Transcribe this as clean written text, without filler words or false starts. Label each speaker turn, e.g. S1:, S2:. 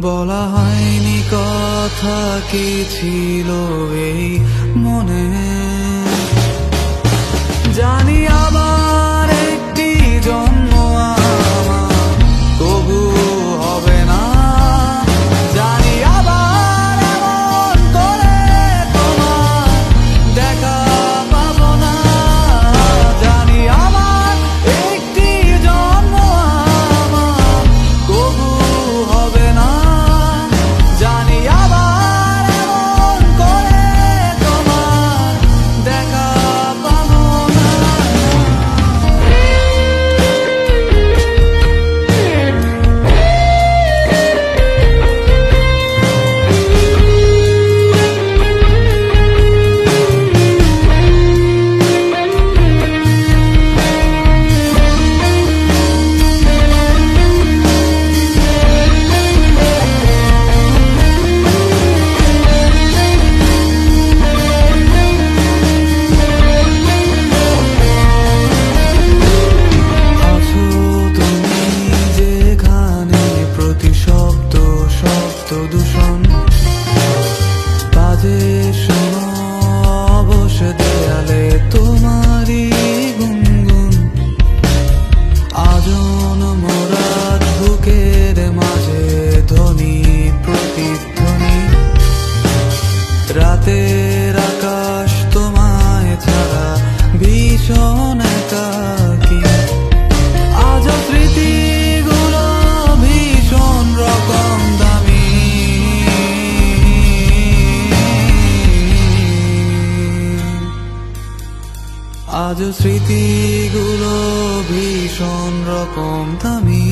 S1: বলা হয়নি কথা কি ছিল এই মনে, জানি আবার একটি জন্ম আমার তবু হবে না, জানি আবার এমন করে তোমার দেখা পাবো না, জানি আবার একটি জন্ম আমার তবু হবে না, জানি আবার এমন করে তোমার দেখা পাবো না। দূষণ বাজে শোনো অবশ দেয়ালে তোমারই গুনগুন, আজন মোরাদ বুকের মাঝে ধ্বনি প্রতিধ্বনি, রাতের আকাশ তোমায় ছাড়া ভীষণ একাকী, আজও স্মৃতিগুলো ভীষণ রকম দামি, আজও স্মৃতিগুলো ভীষণ রকম দামি।